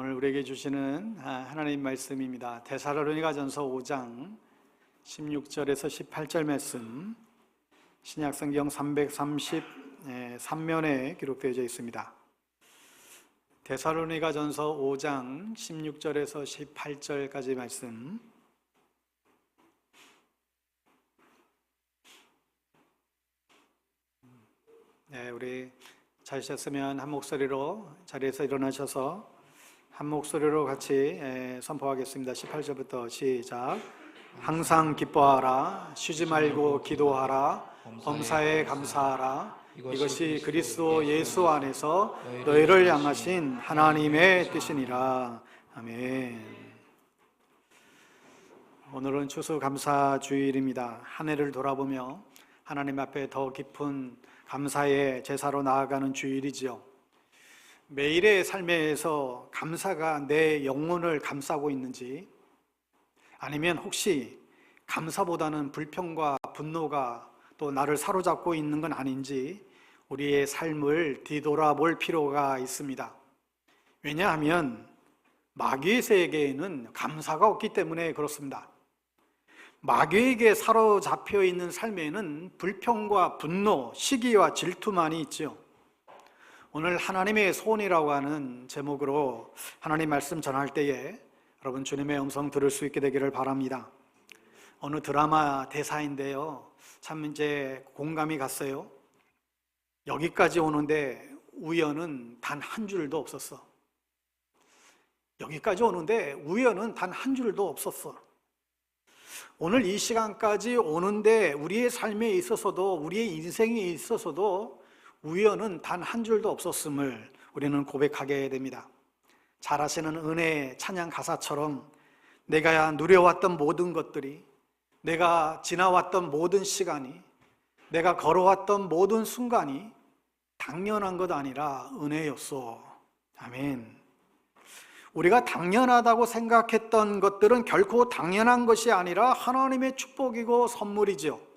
오늘 우리에게 주시는 하나님 말씀입니다. 데살로니가전서 5장 16절에서 18절 말씀, 신약성경 333면에 기록되어 있습니다. 데살로니가전서 5장 16절에서 18절까지 말씀. 우리 찾으셨으면 한 목소리로 자리에서 일어나셔서 한 목소리로 같이 선포하겠습니다. 18절부터 시작. 항상 기뻐하라, 쉬지 말고 기도하라, 범사에 감사하라. 이것이 그리스도 예수 안에서 너희를 향하신 하나님의 뜻이니라. 아멘. 오늘은 추수감사주일입니다. 한 해를 돌아보며 하나님 앞에 더 깊은 감사의 제사로 나아가는 주일이지요. 매일의 삶에서 감사가 내 영혼을 감싸고 있는지, 아니면 혹시 감사보다는 불평과 분노가 또 나를 사로잡고 있는 건 아닌지 우리의 삶을 뒤돌아볼 필요가 있습니다. 왜냐하면 마귀의 세계에는 감사가 없기 때문에 그렇습니다. 마귀에게 사로잡혀 있는 삶에는 불평과 분노, 시기와 질투만이 있죠. 오늘 하나님의 소원이라고 하는 제목으로 하나님 말씀 전할 때에 여러분 주님의 음성 들을 수 있게 되기를 바랍니다. 어느 드라마 대사인데요, 참 이제 공감이 갔어요. 여기까지 오는데 우연은 단 한 줄도 없었어. 여기까지 오는데 우연은 단 한 줄도 없었어. 오늘 이 시간까지 오는데 우리의 삶에 있어서도, 우리의 인생에 있어서도 우연은 단 한 줄도 없었음을 우리는 고백하게 됩니다. 잘 아시는 은혜의 찬양 가사처럼 내가 누려왔던 모든 것들이, 내가 지나왔던 모든 시간이, 내가 걸어왔던 모든 순간이 당연한 것 아니라 은혜였소. 아멘. 우리가 당연하다고 생각했던 것들은 결코 당연한 것이 아니라 하나님의 축복이고 선물이죠.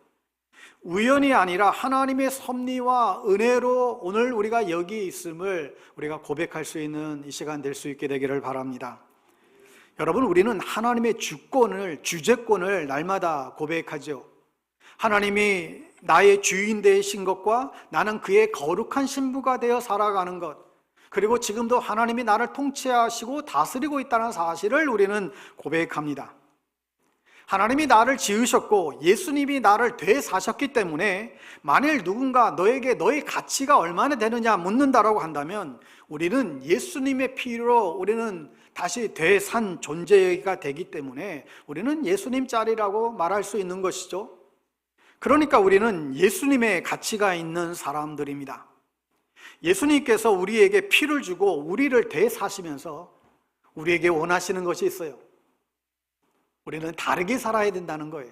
우연이 아니라 하나님의 섭리와 은혜로 오늘 우리가 여기 있음을 우리가 고백할 수 있는 이 시간 될 수 있게 되기를 바랍니다. 여러분, 우리는 하나님의 주재권을 날마다 고백하죠. 하나님이 나의 주인 되신 것과 나는 그의 거룩한 신부가 되어 살아가는 것, 그리고 지금도 하나님이 나를 통치하시고 다스리고 있다는 사실을 우리는 고백합니다. 하나님이 나를 지으셨고 예수님이 나를 되사셨기 때문에 만일 누군가 너에게 너의 가치가 얼마나 되느냐 묻는다라고 한다면 우리는 예수님의 피로 우리는 다시 되산 존재가 되기 때문에 우리는 예수님 짤이라고 말할 수 있는 것이죠. 그러니까 우리는 예수님의 가치가 있는 사람들입니다. 예수님께서 우리에게 피를 주고 우리를 되사시면서 우리에게 원하시는 것이 있어요. 우리는 다르게 살아야 된다는 거예요.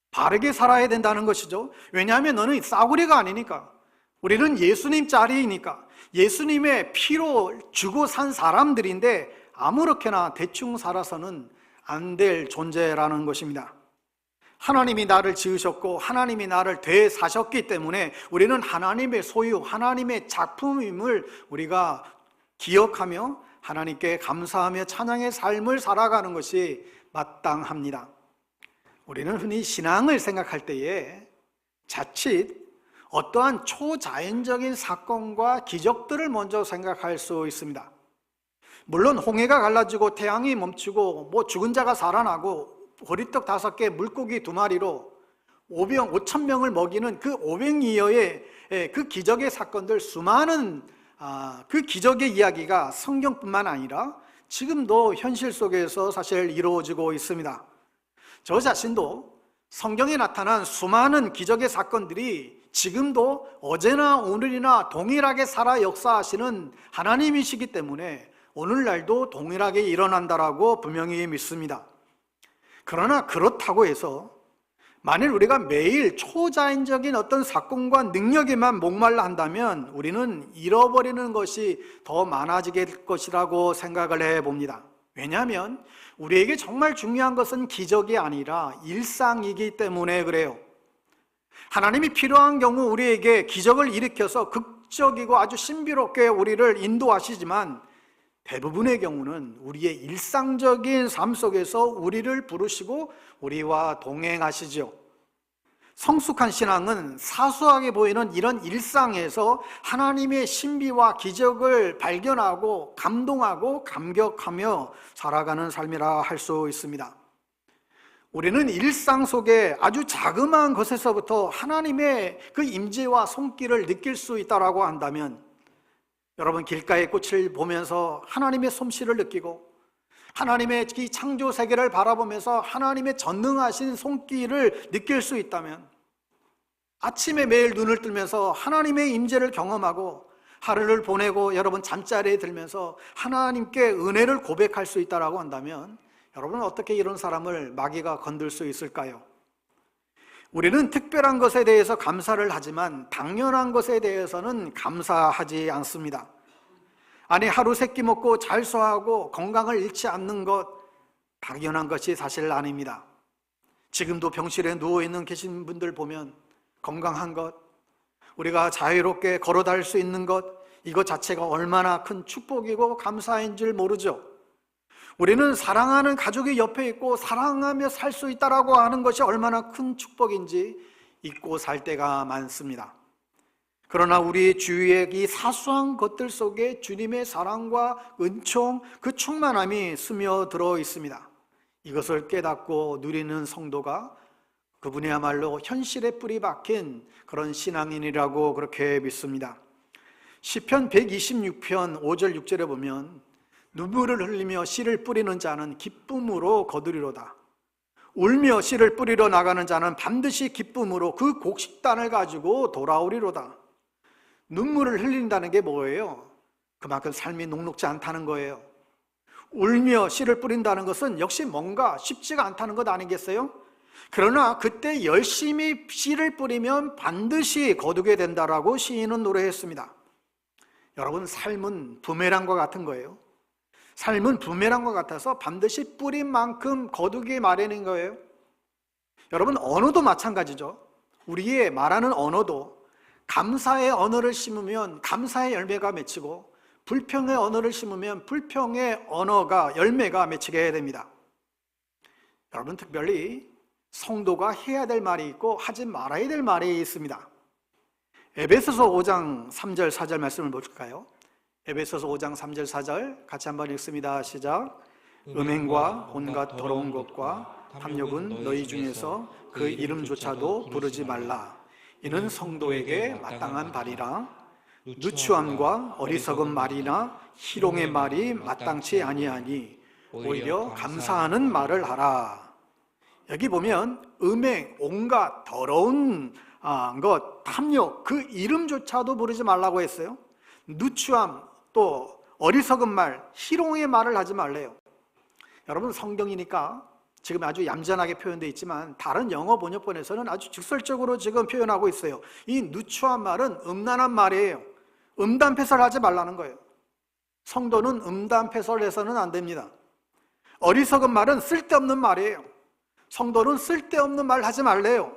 바르게 살아야 된다는 것이죠. 왜냐하면 너는 싸구려가 아니니까. 우리는 예수님 짤이니까. 예수님의 피로 주고 산 사람들인데 아무렇게나 대충 살아서는 안 될 존재라는 것입니다. 하나님이 나를 지으셨고 하나님이 나를 되사셨기 때문에 우리는 하나님의 소유, 하나님의 작품임을 우리가 기억하며 하나님께 감사하며 찬양의 삶을 살아가는 것이 마땅합니다. 우리는 흔히 신앙을 생각할 때에 자칫 어떠한 초자연적인 사건과 기적들을 먼저 생각할 수 있습니다. 물론 홍해가 갈라지고 태양이 멈추고 죽은 자가 살아나고 보리떡 5개, 물고기 2마리로 5,000명을 먹이는 그 500이여의 그 기적의 사건들, 수많은 그 기적의 이야기가 성경뿐만 아니라 지금도 현실 속에서 사실 이루어지고 있습니다. 저 자신도 성경에 나타난 수많은 기적의 사건들이 지금도 어제나 오늘이나 동일하게 살아 역사하시는 하나님이시기 때문에 오늘날도 동일하게 일어난다라고 분명히 믿습니다. 그러나 그렇다고 해서 만일 우리가 매일 초자연적인 어떤 사건과 능력에만 목말라 한다면 우리는 잃어버리는 것이 더 많아질 것이라고 생각을 해봅니다. 왜냐하면 우리에게 정말 중요한 것은 기적이 아니라 일상이기 때문에 그래요. 하나님이 필요한 경우 우리에게 기적을 일으켜서 극적이고 아주 신비롭게 우리를 인도하시지만 대부분의 경우는 우리의 일상적인 삶 속에서 우리를 부르시고 우리와 동행하시죠. 성숙한 신앙은 사소하게 보이는 이런 일상에서 하나님의 신비와 기적을 발견하고 감동하고 감격하며 살아가는 삶이라 할 수 있습니다. 우리는 일상 속에 아주 자그마한 것에서부터 하나님의 그 임재와 손길을 느낄 수 있다고 한다면, 여러분 길가의 꽃을 보면서 하나님의 솜씨를 느끼고 하나님의 이 창조 세계를 바라보면서 하나님의 전능하신 손길을 느낄 수 있다면, 아침에 매일 눈을 뜨면서 하나님의 임재를 경험하고 하루를 보내고 여러분 잠자리에 들면서 하나님께 은혜를 고백할 수 있다고 한다면, 여러분은 어떻게 이런 사람을 마귀가 건들 수 있을까요? 우리는 특별한 것에 대해서 감사를 하지만 당연한 것에 대해서는 감사하지 않습니다. 아니, 하루 세끼 먹고 잘 소화하고 건강을 잃지 않는 것, 당연한 것이 사실 아닙니다. 지금도 병실에 누워있는 계신 분들 보면 건강한 것, 우리가 자유롭게 걸어 다닐 수 있는 것, 이것 자체가 얼마나 큰 축복이고 감사인 줄 모르죠. 우리는 사랑하는 가족이 옆에 있고 사랑하며 살 수 있다라고 하는 것이 얼마나 큰 축복인지 잊고 살 때가 많습니다. 그러나 우리 주위의 이 사소한 것들 속에 주님의 사랑과 은총, 그 충만함이 스며들어 있습니다. 이것을 깨닫고 누리는 성도가 그분이야말로 현실에 뿌리 박힌 그런 신앙인이라고 그렇게 믿습니다. 시편 126편 5절 6절에 보면, 눈물을 흘리며 씨를 뿌리는 자는 기쁨으로 거두리로다. 울며 씨를 뿌리러 나가는 자는 반드시 기쁨으로 그 곡식단을 가지고 돌아오리로다. 눈물을 흘린다는 게 뭐예요? 그만큼 삶이 녹록지 않다는 거예요. 울며 씨를 뿌린다는 것은 역시 뭔가 쉽지가 않다는 것 아니겠어요? 그러나 그때 열심히 씨를 뿌리면 반드시 거두게 된다라고 시인은 노래했습니다. 여러분, 삶은 부메랑과 같은 거예요. 삶은 부메랑과 같아서 반드시 뿌린 만큼 거두기 마련인 거예요. 여러분, 언어도 마찬가지죠. 우리의 말하는 언어도 감사의 언어를 심으면 감사의 열매가 맺히고, 불평의 언어를 심으면 불평의 언어가 열매가 맺히게 됩니다. 여러분, 특별히 성도가 해야 될 말이 있고 하지 말아야 될 말이 있습니다. 에베소서 5장 3절 4절 말씀을 볼까요? 에베소서 5장 3절 4절 같이 한번 읽습니다. 시작. 음행과 온갖 더러운 것과 탐욕은 너희 중에서 그 이름조차도 부르지 말라. 이는 성도에게 마땅한 발이라. 누추함과 어리석은 말이나 희롱의 말이 마땅치 아니하니 오히려 감사하는 말을 하라. 여기 보면 음행, 온갖 더러운 것, 탐욕, 그 이름조차도 부르지 말라고 했어요. 누추함, 또 어리석은 말, 희롱의 말을 하지 말래요. 여러분, 성경이니까 지금 아주 얌전하게 표현되어 있지만 다른 영어 번역본에서는 아주 직설적으로 지금 표현하고 있어요. 이 누추한 말은 음란한 말이에요. 음담패설하지 말라는 거예요. 성도는 음담패설해서는 안 됩니다. 어리석은 말은 쓸데없는 말이에요. 성도는 쓸데없는 말 하지 말래요.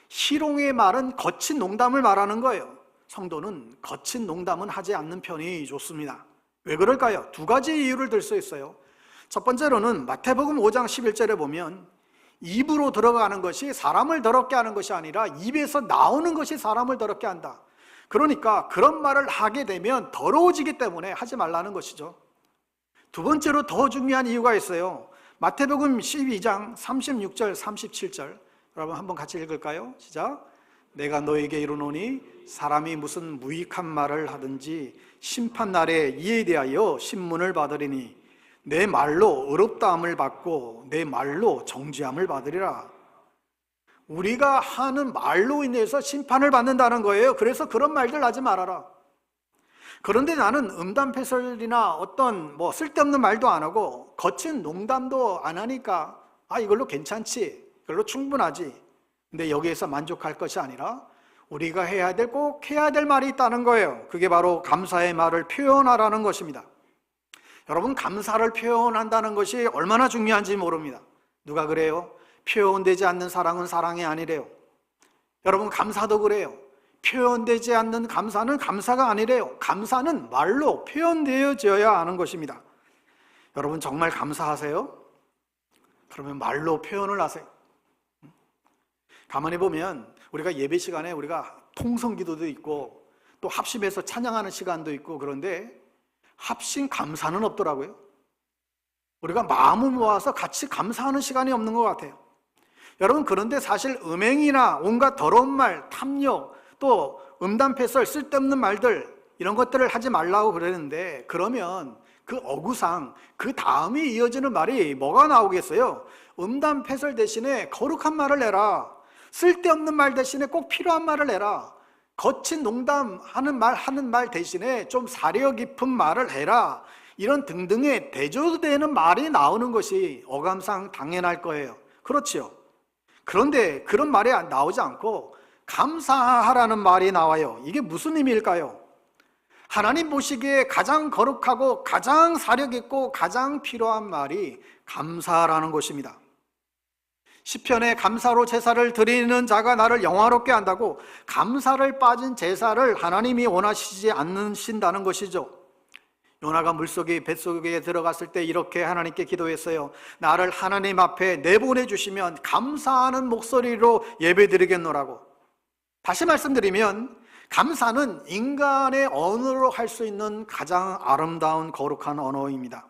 희롱의 말은 거친 농담을 말하는 거예요. 성도는 거친 농담은 하지 않는 편이 좋습니다. 왜 그럴까요? 두 가지 이유를 들 수 있어요. 첫 번째로는 마태복음 5장 11절에 보면, 입으로 들어가는 것이 사람을 더럽게 하는 것이 아니라 입에서 나오는 것이 사람을 더럽게 한다. 그러니까 그런 말을 하게 되면 더러워지기 때문에 하지 말라는 것이죠. 두 번째로 더 중요한 이유가 있어요. 마태복음 12장 36절 37절 여러분 한번 같이 읽을까요? 시작. 내가 너에게 이르노니 사람이 무슨 무익한 말을 하든지 심판날에 이에 대하여 신문을 받으리니 내 말로 의롭다함을 받고 내 말로 정죄함을 받으리라. 우리가 하는 말로 인해서 심판을 받는다는 거예요. 그래서 그런 말들 하지 말아라. 그런데 나는 음담패설이나 어떤 쓸데없는 말도 안 하고 거친 농담도 안 하니까 이걸로 괜찮지, 이걸로 충분하지. 근데 여기에서 만족할 것이 아니라 우리가 꼭 해야 될 말이 있다는 거예요. 그게 바로 감사의 말을 표현하라는 것입니다. 여러분, 감사를 표현한다는 것이 얼마나 중요한지 모릅니다. 누가 그래요? 표현되지 않는 사랑은 사랑이 아니래요. 여러분, 감사도 그래요. 표현되지 않는 감사는 감사가 아니래요. 감사는 말로 표현되어져야 하는 것입니다. 여러분 정말 감사하세요? 그러면 말로 표현을 하세요. 가만히 보면 우리가 예배 시간에 우리가 통성기도도 있고 또 합심해서 찬양하는 시간도 있고, 그런데 합심 감사는 없더라고요. 우리가 마음을 모아서 같이 감사하는 시간이 없는 것 같아요. 여러분, 그런데 사실 음행이나 온갖 더러운 말, 탐욕, 또 음담패설, 쓸데없는 말들, 이런 것들을 하지 말라고 그러는데, 그러면 그 어구상 그 다음에 이어지는 말이 뭐가 나오겠어요? 음담패설 대신에 거룩한 말을 해라. 쓸데없는 말 대신에 꼭 필요한 말을 해라. 거친 농담하는 말 대신에 좀 사려 깊은 말을 해라. 이런 등등의 대조되는 말이 나오는 것이 어감상 당연할 거예요. 그렇지요. 그런데 그런 말이 나오지 않고 감사하라는 말이 나와요. 이게 무슨 의미일까요? 하나님 보시기에 가장 거룩하고 가장 사려 깊고 가장 필요한 말이 감사라는 것입니다. 시편에 감사로 제사를 드리는 자가 나를 영화롭게 한다고, 감사를 빠진 제사를 하나님이 원하시지 않으신다는 것이죠. 요나가 물속에 뱃속에 들어갔을 때 이렇게 하나님께 기도했어요. 나를 하나님 앞에 내보내 주시면 감사하는 목소리로 예배드리겠노라고. 다시 말씀드리면 감사는 인간의 언어로 할 수 있는 가장 아름다운 거룩한 언어입니다.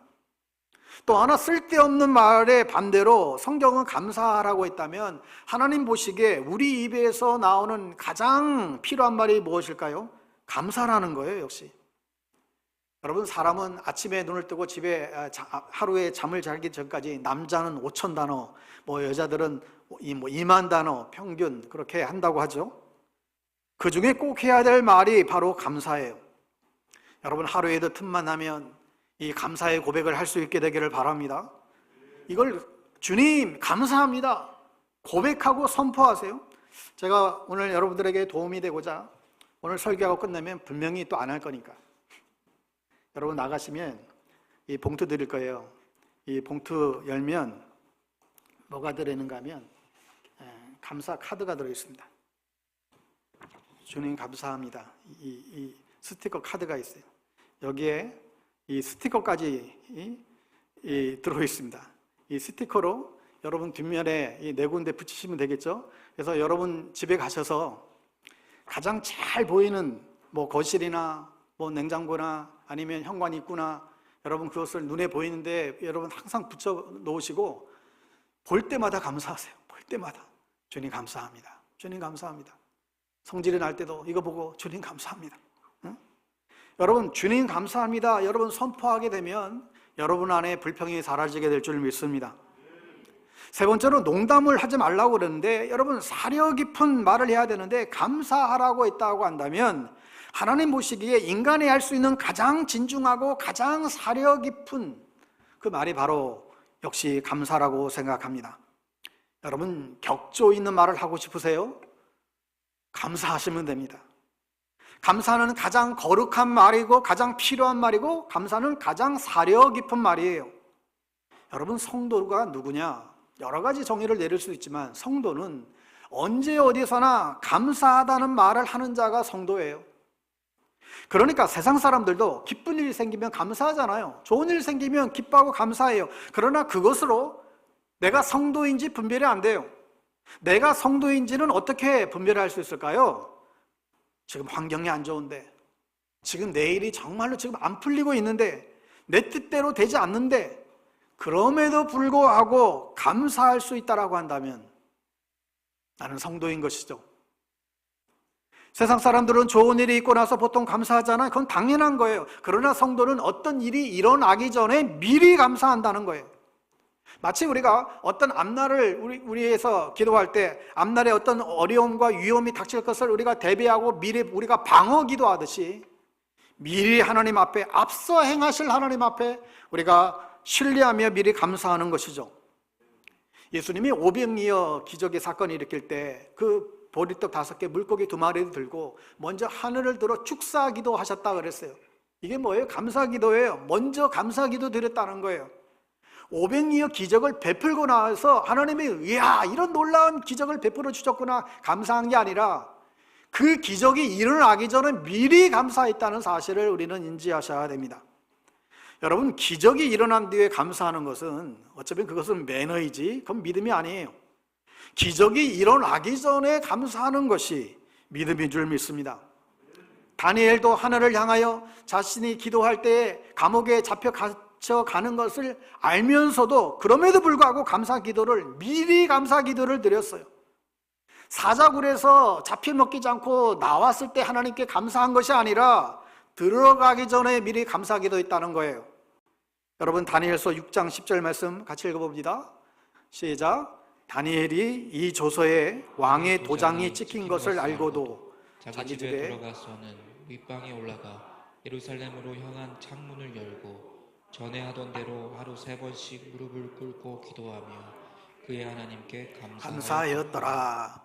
또 하나, 쓸데없는 말에 반대로 성경은 감사하라고 했다면 하나님 보시기에 우리 입에서 나오는 가장 필요한 말이 무엇일까요? 감사라는 거예요. 역시 여러분, 사람은 아침에 눈을 뜨고 집에 하루에 잠을 자기 전까지 남자는 5천 단어, 여자들은 2만 단어 평균 그렇게 한다고 하죠. 그 중에 꼭 해야 될 말이 바로 감사예요. 여러분, 하루에도 틈만 나면 이 감사의 고백을 할 수 있게 되기를 바랍니다. 이걸 주님 감사합니다 고백하고 선포하세요. 제가 오늘 여러분들에게 도움이 되고자 오늘 설교하고 끝나면 분명히 또 안 할 거니까, 여러분 나가시면 이 봉투 드릴 거예요. 이 봉투 열면 뭐가 들어있는가 하면 감사 카드가 들어있습니다. 주님 감사합니다. 이 스티커 카드가 있어요. 여기에 이 스티커까지 들어있습니다. 이 스티커로 여러분 뒷면에 이 네 군데 붙이시면 되겠죠. 그래서 여러분 집에 가셔서 가장 잘 보이는 거실이나 냉장고나 아니면 현관 입구나, 여러분 그것을 눈에 보이는데 여러분 항상 붙여 놓으시고 볼 때마다 감사하세요. 볼 때마다 주님 감사합니다. 주님 감사합니다. 성질이 날 때도 이거 보고 주님 감사합니다. 응? 여러분 주님 감사합니다 여러분 선포하게 되면 여러분 안에 불평이 사라지게 될 줄 믿습니다. 세 번째로, 농담을 하지 말라고 그러는데 여러분 사려 깊은 말을 해야 되는데, 감사하라고 했다고 한다면 하나님 보시기에 인간이 할 수 있는 가장 진중하고 가장 사려 깊은 그 말이 바로 역시 감사라고 생각합니다. 여러분 격조 있는 말을 하고 싶으세요? 감사하시면 됩니다. 감사는 가장 거룩한 말이고 가장 필요한 말이고, 감사는 가장 사려 깊은 말이에요. 여러분 성도가 누구냐? 여러 가지 정의를 내릴 수 있지만 성도는 언제 어디서나 감사하다는 말을 하는 자가 성도예요. 그러니까 세상 사람들도 기쁜 일 생기면 감사하잖아요. 좋은 일 생기면 기뻐하고 감사해요. 그러나 그것으로 내가 성도인지 분별이 안 돼요. 내가 성도인지는 어떻게 분별할 수 있을까요? 지금 환경이 안 좋은데, 지금 내 일이 정말로 지금 안 풀리고 있는데, 내 뜻대로 되지 않는데, 그럼에도 불구하고 감사할 수 있다라고 한다면 나는 성도인 것이죠. 세상 사람들은 좋은 일이 있고 나서 보통 감사하잖아요. 그건 당연한 거예요. 그러나 성도는 어떤 일이 일어나기 전에 미리 감사한다는 거예요. 마치 우리가 어떤 앞날을 우리에서 기도할 때 앞날에 어떤 어려움과 위험이 닥칠 것을 우리가 대비하고 미리 우리가 방어 기도하듯이 미리 하나님 앞에, 앞서 행하실 하나님 앞에 우리가 신뢰하며 미리 감사하는 것이죠. 예수님이 오병이어 기적의 사건을 일으킬 때 그 보리떡 5개, 물고기 2마리를 들고 먼저 하늘을 들어 축사기도 하셨다 그랬어요. 이게 뭐예요? 감사기도예요. 먼저 감사기도 드렸다는 거예요. 오병이어 기적을 베풀고 나서 하나님이 이야 이런 놀라운 기적을 베풀어 주셨구나 감사한 게 아니라, 그 기적이 일어나기 전에 미리 감사했다는 사실을 우리는 인지하셔야 됩니다. 여러분, 기적이 일어난 뒤에 감사하는 것은 어차피 그것은 매너이지 그건 믿음이 아니에요. 기적이 일어나기 전에 감사하는 것이 믿음인 줄 믿습니다. 다니엘도 하늘을 향하여 자신이 기도할 때 감옥에 잡혀가는 것을 알면서도 그럼에도 불구하고 감사 기도를 미리 감사 기도를 드렸어요. 사자굴에서 잡혀먹히지 않고 나왔을 때 하나님께 감사한 것이 아니라 들어가기 전에 미리 감사 기도했다는 거예요. 여러분, 다니엘서 6장 10절 말씀 같이 읽어봅니다. 시작. 다니엘이 이 조서에 왕의 도장이 찍힌 것을 알고도 자기 집에 들어가서는 윗방에 올라가 예루살렘으로 향한 창문을 열고 전에 하던 대로 하루 3번씩 무릎을 꿇고 기도하며 그의 하나님께 감사하였더라.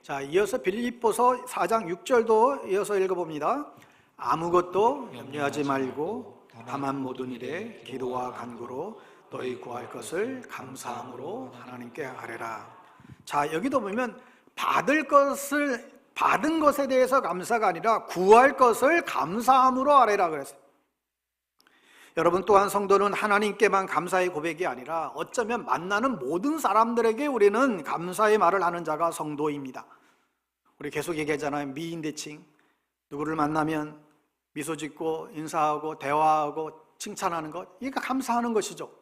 자, 이어서 빌립보서 4장 6절도 이어서 읽어봅니다. 아무것도 염려하지 말고 다만 모든 일에 기도와 간구로 너희 구할 것을 감사함으로 하나님께 아뢰라. 자, 여기도 보면 받은 것에 대해서 감사가 아니라 구할 것을 감사함으로 아뢰라 그랬어요. 여러분, 또한 성도는 하나님께만 감사의 고백이 아니라 어쩌면 만나는 모든 사람들에게 우리는 감사의 말을 하는 자가 성도입니다. 우리 계속 얘기하잖아요. 미인대칭. 누구를 만나면 미소 짓고 인사하고 대화하고 칭찬하는 것, 이게 감사하는 것이죠.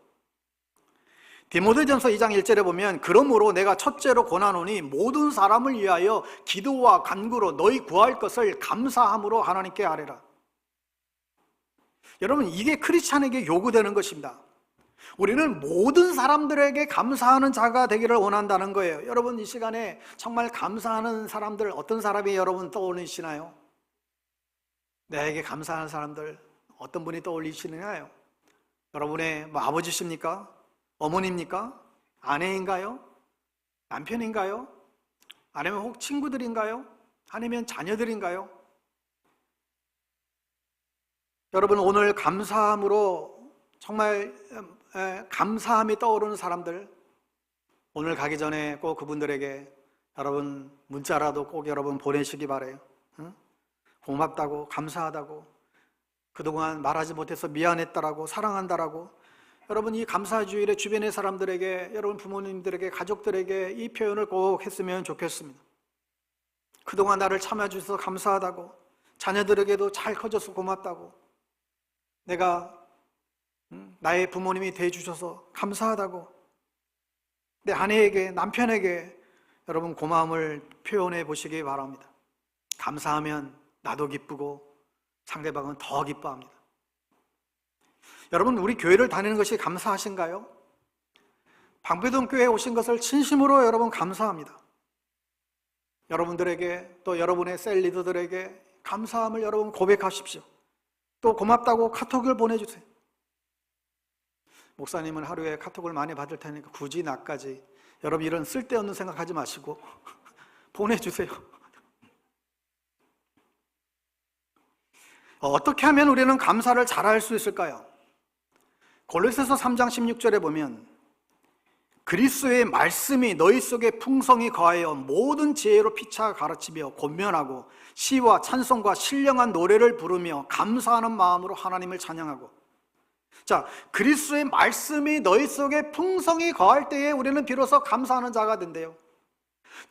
디모데전서 2장 1절에 보면 그러므로 내가 첫째로 권하노니 모든 사람을 위하여 기도와 간구로 너희 구할 것을 감사함으로 하나님께 아뢰라. 여러분, 이게 크리스찬에게 요구되는 것입니다. 우리는 모든 사람들에게 감사하는 자가 되기를 원한다는 거예요. 여러분, 이 시간에 정말 감사하는 사람들, 어떤 사람이 여러분 떠올리시나요? 나에게 감사하는 사람들 어떤 분이 떠올리시느냐요? 여러분의 뭐 아버지십니까? 어머니입니까? 아내인가요? 남편인가요? 아니면 혹 친구들인가요? 아니면 자녀들인가요? 여러분, 오늘 감사함으로 정말 감사함이 떠오르는 사람들, 오늘 가기 전에 꼭 그분들에게 여러분 문자라도 꼭 여러분 보내시기 바라요. 응? 고맙다고, 감사하다고, 그동안 말하지 못해서 미안했다라고, 사랑한다라고, 여러분 이 감사주일에 주변의 사람들에게, 여러분 부모님들에게, 가족들에게 이 표현을 꼭 했으면 좋겠습니다. 그동안 나를 참아주셔서 감사하다고, 자녀들에게도 잘 커져서 고맙다고, 내가 나의 부모님이 되어주셔서 감사하다고, 내 아내에게, 남편에게 여러분 고마움을 표현해 보시기 바랍니다. 감사하면 나도 기쁘고 상대방은 더 기뻐합니다. 여러분, 우리 교회를 다니는 것이 감사하신가요? 방배동 교회에 오신 것을 진심으로 여러분 감사합니다. 여러분들에게, 또 여러분의 셀 리더들에게 감사함을 여러분 고백하십시오. 또 고맙다고 카톡을 보내주세요. 목사님은 하루에 카톡을 많이 받을 테니까 굳이 나까지, 여러분 이런 쓸데없는 생각하지 마시고 보내주세요. 어떻게 하면 우리는 감사를 잘할 수 있을까요? 골로새서 3장 16절에 보면 그리스도의 말씀이 너희 속에 풍성히 거하여 모든 지혜로 피차 가르치며 권면하고 시와 찬송과 신령한 노래를 부르며 감사하는 마음으로 하나님을 찬양하고. 자, 그리스도의 말씀이 너희 속에 풍성히 거할 때에 우리는 비로소 감사하는 자가 된대요.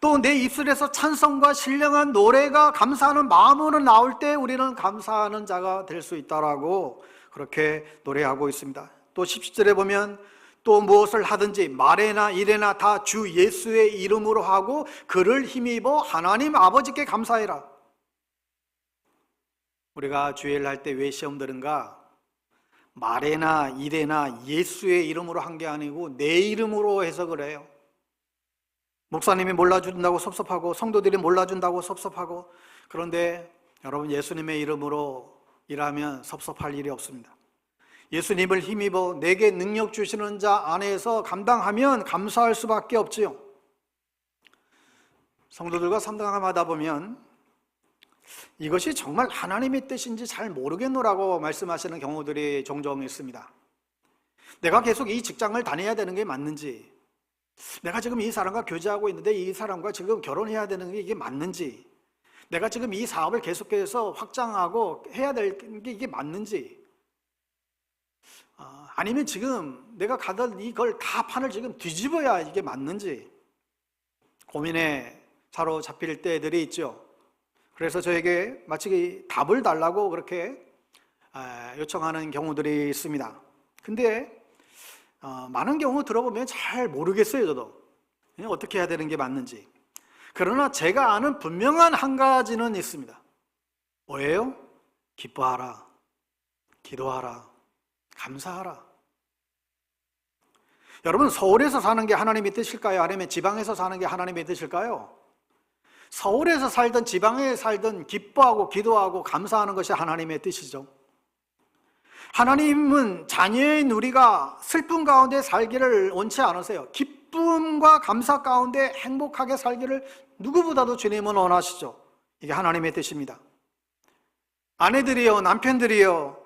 또 내 입술에서 찬송과 신령한 노래가 감사하는 마음으로 나올 때 우리는 감사하는 자가 될 수 있다라고 그렇게 노래하고 있습니다. 또 17절에 보면 또 무엇을 하든지 말에나 일에나 다 주 예수의 이름으로 하고 그를 힘입어 하나님 아버지께 감사해라. 우리가 주일 할 때 왜 시험 들은가? 말에나 일에나 예수의 이름으로 한 게 아니고 내 이름으로 해서 그래요. 목사님이 몰라준다고 섭섭하고 성도들이 몰라준다고 섭섭하고, 그런데 여러분 예수님의 이름으로 일하면 섭섭할 일이 없습니다. 예수님을 힘입어 내게 능력 주시는 자 안에서 감당하면 감사할 수밖에 없지요. 성도들과 상담하다 보면 이것이 정말 하나님의 뜻인지 잘 모르겠노라고 말씀하시는 경우들이 종종 있습니다. 내가 계속 이 직장을 다녀야 되는 게 맞는지, 내가 지금 이 사람과 교제하고 있는데 이 사람과 지금 결혼해야 되는 게 이게 맞는지, 내가 지금 이 사업을 계속해서 확장하고 해야 될 게 이게 맞는지, 아니면 지금 내가 가던 이걸 다 판을 지금 뒤집어야 이게 맞는지 고민에 사로잡힐 때들이 있죠. 그래서 저에게 마치 답을 달라고 그렇게 요청하는 경우들이 있습니다. 근데 많은 경우 들어보면 잘 모르겠어요, 저도. 어떻게 해야 되는 게 맞는지. 그러나 제가 아는 분명한 한 가지는 있습니다. 뭐예요? 기뻐하라, 기도하라, 감사하라. 여러분, 서울에서 사는 게 하나님의 뜻일까요? 아니면 지방에서 사는 게 하나님의 뜻일까요? 서울에서 살든 지방에 살든 기뻐하고 기도하고 감사하는 것이 하나님의 뜻이죠. 하나님은 자녀인 우리가 슬픔 가운데 살기를 원치 않으세요. 기쁨과 감사 가운데 행복하게 살기를 누구보다도 주님은 원하시죠. 이게 하나님의 뜻입니다. 아내들이요, 남편들이요,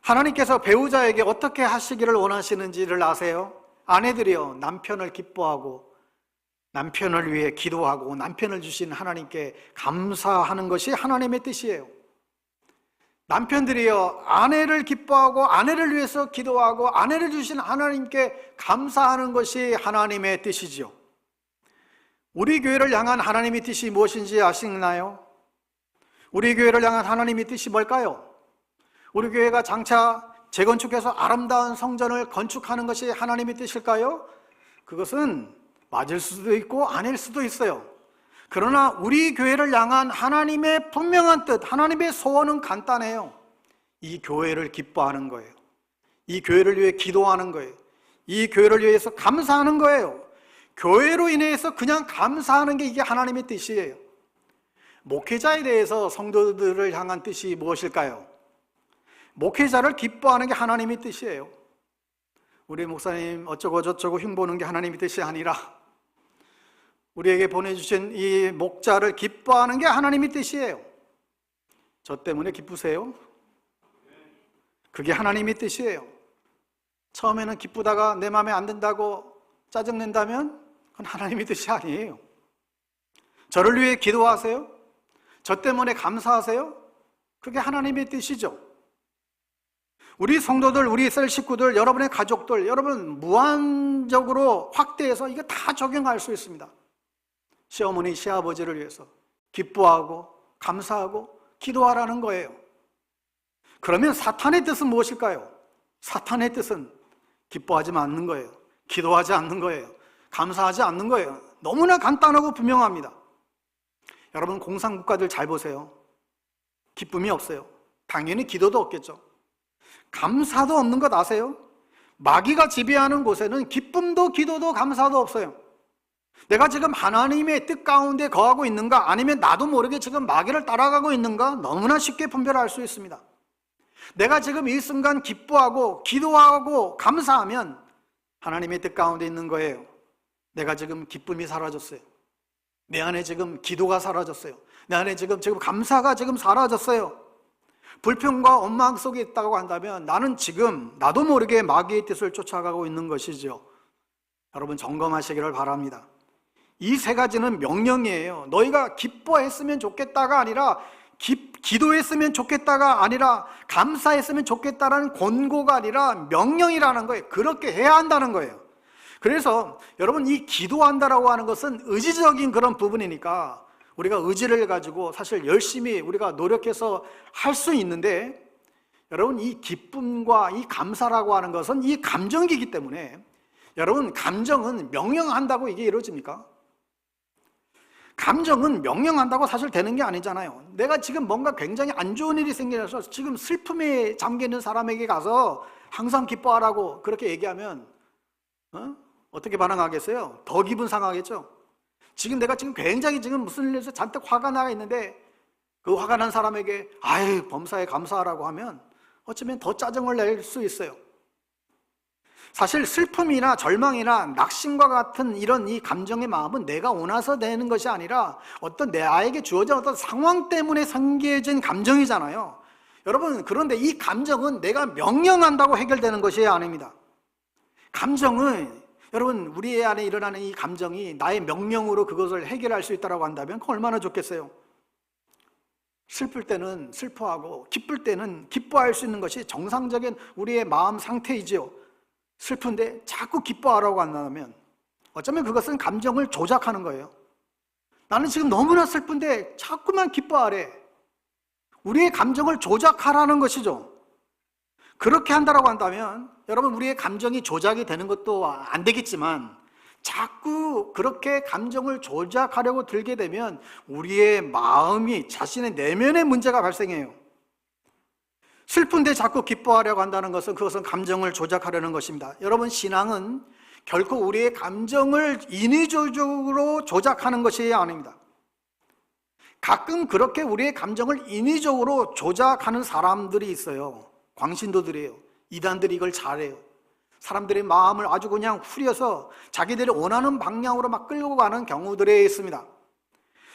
하나님께서 배우자에게 어떻게 하시기를 원하시는지를 아세요? 아내들이요, 남편을 기뻐하고 남편을 위해 기도하고 남편을 주신 하나님께 감사하는 것이 하나님의 뜻이에요. 남편들이요, 아내를 기뻐하고 아내를 위해서 기도하고 아내를 주신 하나님께 감사하는 것이 하나님의 뜻이지요. 우리 교회를 향한 하나님의 뜻이 무엇인지 아시나요? 우리 교회를 향한 하나님의 뜻이 뭘까요? 우리 교회가 장차 재건축해서 아름다운 성전을 건축하는 것이 하나님의 뜻일까요? 그것은 맞을 수도 있고 아닐 수도 있어요. 그러나 우리 교회를 향한 하나님의 분명한 뜻, 하나님의 소원은 간단해요. 이 교회를 기뻐하는 거예요. 이 교회를 위해 기도하는 거예요. 이 교회를 위해서 감사하는 거예요. 교회로 인해서 그냥 감사하는 게 이게 하나님의 뜻이에요. 목회자에 대해서 성도들을 향한 뜻이 무엇일까요? 목회자를 기뻐하는 게 하나님의 뜻이에요. 우리 목사님 어쩌고 저쩌고 흉보는 게 하나님의 뜻이 아니라 우리에게 보내주신 이 목자를 기뻐하는 게 하나님의 뜻이에요. 저 때문에 기쁘세요? 그게 하나님의 뜻이에요. 처음에는 기쁘다가 내 마음에 안 든다고 짜증낸다면 그건 하나님의 뜻이 아니에요. 저를 위해 기도하세요? 저 때문에 감사하세요? 그게 하나님의 뜻이죠. 우리 성도들, 우리 셀 식구들, 여러분의 가족들, 여러분 무한적으로 확대해서 이거 다 적용할 수 있습니다. 시어머니, 시아버지를 위해서 기뻐하고 감사하고 기도하라는 거예요. 그러면 사탄의 뜻은 무엇일까요? 사탄의 뜻은 기뻐하지 않는 거예요. 기도하지 않는 거예요. 감사하지 않는 거예요. 너무나 간단하고 분명합니다. 여러분 공산국가들 잘 보세요. 기쁨이 없어요. 당연히 기도도 없겠죠. 감사도 없는 것 아세요? 마귀가 지배하는 곳에는 기쁨도 기도도 감사도 없어요. 내가 지금 하나님의 뜻 가운데 거하고 있는가, 아니면 나도 모르게 지금 마귀를 따라가고 있는가 너무나 쉽게 분별할 수 있습니다. 내가 지금 이 순간 기뻐하고 기도하고 감사하면 하나님의 뜻 가운데 있는 거예요. 내가 지금 기쁨이 사라졌어요. 내 안에 지금 기도가 사라졌어요. 내 안에 지금 감사가 지금 사라졌어요. 불평과 원망 속에 있다고 한다면 나는 지금 나도 모르게 마귀의 뜻을 쫓아가고 있는 것이죠. 여러분 점검하시기를 바랍니다. 이 세 가지는 명령이에요. 너희가 기뻐했으면 좋겠다가 아니라 기도했으면 좋겠다가 아니라 감사했으면 좋겠다라는 권고가 아니라 명령이라는 거예요. 그렇게 해야 한다는 거예요. 그래서 여러분 이 기도한다라고 하는 것은 의지적인 그런 부분이니까 우리가 의지를 가지고 사실 열심히 우리가 노력해서 할 수 있는데, 여러분 이 기쁨과 이 감사라고 하는 것은 이 감정이기 때문에 여러분 감정은 명령한다고 이게 이루어집니까? 감정은 명령한다고 사실 되는 게 아니잖아요. 내가 지금 뭔가 굉장히 안 좋은 일이 생겨서 지금 슬픔에 잠기는 사람에게 가서 항상 기뻐하라고 그렇게 얘기하면 어떻게 반응하겠어요? 더 기분 상하겠죠? 지금 내가 굉장히 무슨 일에서 잔뜩 화가 나 있는데 그 화가 난 사람에게 아유 범사에 감사하라고 하면 어쩌면 더 짜증을 낼 수 있어요. 사실 슬픔이나 절망이나 낙심과 같은 이런 이 감정의 마음은 내가 원해서 내는 것이 아니라 어떤 나에게 주어진 어떤 상황 때문에 생겨진 감정이잖아요. 여러분 그런데 이 감정은 내가 명령한다고 해결되는 것이 아닙니다. 감정은 여러분 우리 안에 일어나는 이 감정이 나의 명령으로 그것을 해결할 수 있다고 한다면 그건 얼마나 좋겠어요. 슬플 때는 슬퍼하고 기쁠 때는 기뻐할 수 있는 것이 정상적인 우리의 마음 상태이지요. 슬픈데 자꾸 기뻐하라고 한다면 어쩌면 그것은 감정을 조작하는 거예요. 나는 지금 너무나 슬픈데 자꾸만 기뻐하래. 우리의 감정을 조작하라는 것이죠. 그렇게 한다라고 한다면 여러분, 우리의 감정이 조작이 되는 것도 안 되겠지만 자꾸 그렇게 감정을 조작하려고 들게 되면 우리의 마음이, 자신의 내면의 문제가 발생해요. 슬픈데 자꾸 기뻐하려고 한다는 것은 그것은 감정을 조작하려는 것입니다. 여러분, 신앙은 결코 우리의 감정을 인위적으로 조작하는 것이 아닙니다. 가끔 그렇게 우리의 감정을 인위적으로 조작하는 사람들이 있어요. 광신도들이에요. 이단들이 이걸 잘해요. 사람들의 마음을 아주 그냥 후려서 자기들이 원하는 방향으로 막 끌고 가는 경우들이 있습니다.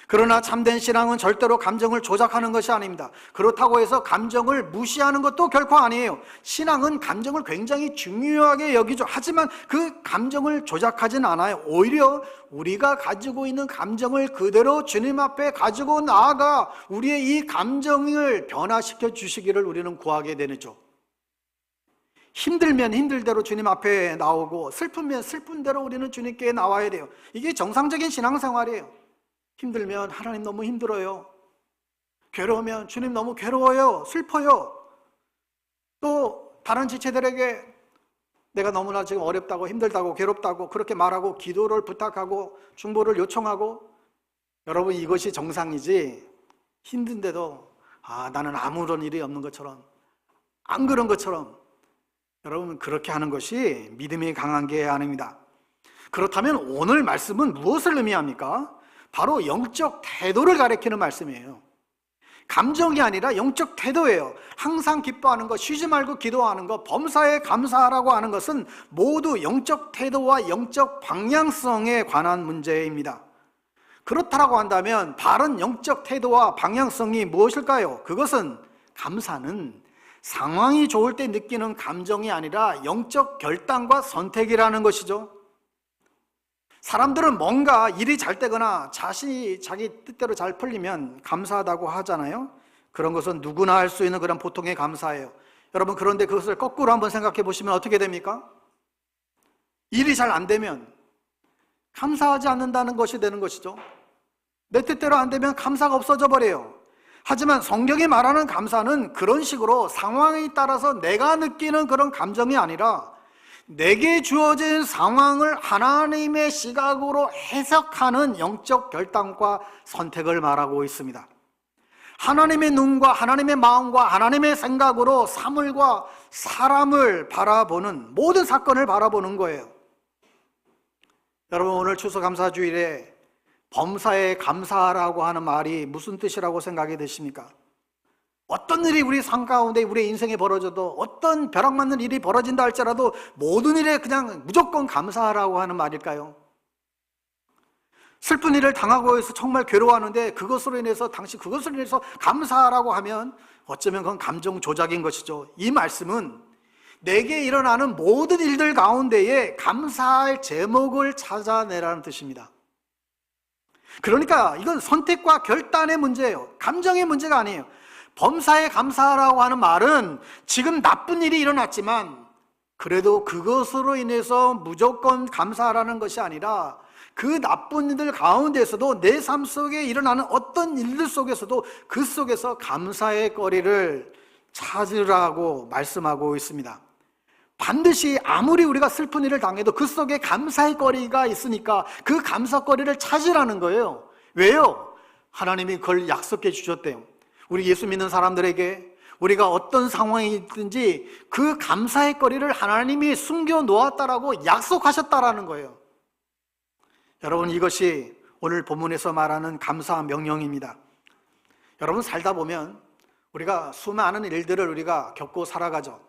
그러나 참된 신앙은 절대로 감정을 조작하는 것이 아닙니다. 그렇다고 해서 감정을 무시하는 것도 결코 아니에요. 신앙은 감정을 굉장히 중요하게 여기죠. 하지만 그 감정을 조작하진 않아요. 오히려 우리가 가지고 있는 감정을 그대로 주님 앞에 가지고 나아가 우리의 이 감정을 변화시켜 주시기를 우리는 구하게 되죠. 힘들면 힘들대로 주님 앞에 나오고 슬프면 슬픈 대로 우리는 주님께 나와야 돼요. 이게 정상적인 신앙생활이에요. 힘들면 하나님 너무 힘들어요. 괴로우면 주님 너무 괴로워요. 슬퍼요. 또 다른 지체들에게 내가 너무나 지금 어렵다고 힘들다고 괴롭다고 그렇게 말하고 기도를 부탁하고 중보를 요청하고, 여러분, 이것이 정상이지 힘든데도 나는 아무런 일이 없는 것처럼, 안 그런 것처럼, 여러분, 그렇게 하는 것이 믿음이 강한 게 아닙니다. 그렇다면 오늘 말씀은 무엇을 의미합니까? 바로 영적 태도를 가리키는 말씀이에요. 감정이 아니라 영적 태도예요. 항상 기뻐하는 것, 쉬지 말고 기도하는 것, 범사에 감사하라고 하는 것은 모두 영적 태도와 영적 방향성에 관한 문제입니다. 그렇다고 한다면 바른 영적 태도와 방향성이 무엇일까요? 그것은, 감사는 상황이 좋을 때 느끼는 감정이 아니라 영적 결단과 선택이라는 것이죠. 사람들은 뭔가 일이 잘 되거나 자신이 자기 뜻대로 잘 풀리면 감사하다고 하잖아요. 그런 것은 누구나 할 수 있는 그런 보통의 감사예요. 여러분, 그런데 그것을 거꾸로 한번 생각해 보시면 어떻게 됩니까? 일이 잘 안 되면 감사하지 않는다는 것이 되는 것이죠. 내 뜻대로 안 되면 감사가 없어져 버려요. 하지만 성경이 말하는 감사는 그런 식으로 상황에 따라서 내가 느끼는 그런 감정이 아니라 내게 주어진 상황을 하나님의 시각으로 해석하는 영적 결단과 선택을 말하고 있습니다. 하나님의 눈과 하나님의 마음과 하나님의 생각으로 사물과 사람을 바라보는, 모든 사건을 바라보는 거예요. 여러분, 오늘 추수감사주일에 범사에 감사하라고 하는 말이 무슨 뜻이라고 생각이 되십니까? 어떤 일이 우리 삶 가운데 우리의 인생에 벌어져도, 어떤 벼락 맞는 일이 벌어진다 할지라도 모든 일에 그냥 무조건 감사하라고 하는 말일까요? 슬픈 일을 당하고 해서 정말 괴로워하는데 그것으로 인해서 감사하라고 하면 어쩌면 그건 감정 조작인 것이죠. 이 말씀은 내게 일어나는 모든 일들 가운데에 감사할 제목을 찾아내라는 뜻입니다. 그러니까 이건 선택과 결단의 문제예요. 감정의 문제가 아니에요. 범사에 감사하라고 하는 말은 지금 나쁜 일이 일어났지만 그래도 그것으로 인해서 무조건 감사하라는 것이 아니라 그 나쁜 일들 가운데서도 내 삶 속에 일어나는 어떤 일들 속에서도 그 속에서 감사의 거리를 찾으라고 말씀하고 있습니다. 반드시 아무리 우리가 슬픈 일을 당해도 그 속에 감사의 거리가 있으니까 그 감사거리를 찾으라는 거예요. 왜요? 하나님이 그걸 약속해 주셨대요. 우리 예수 믿는 사람들에게 우리가 어떤 상황이 있든지 그 감사의 거리를 하나님이 숨겨 놓았다라고 약속하셨다라는 거예요. 여러분, 이것이 오늘 본문에서 말하는 감사 명령입니다. 여러분, 살다 보면 우리가 수많은 일들을 우리가 겪고 살아가죠.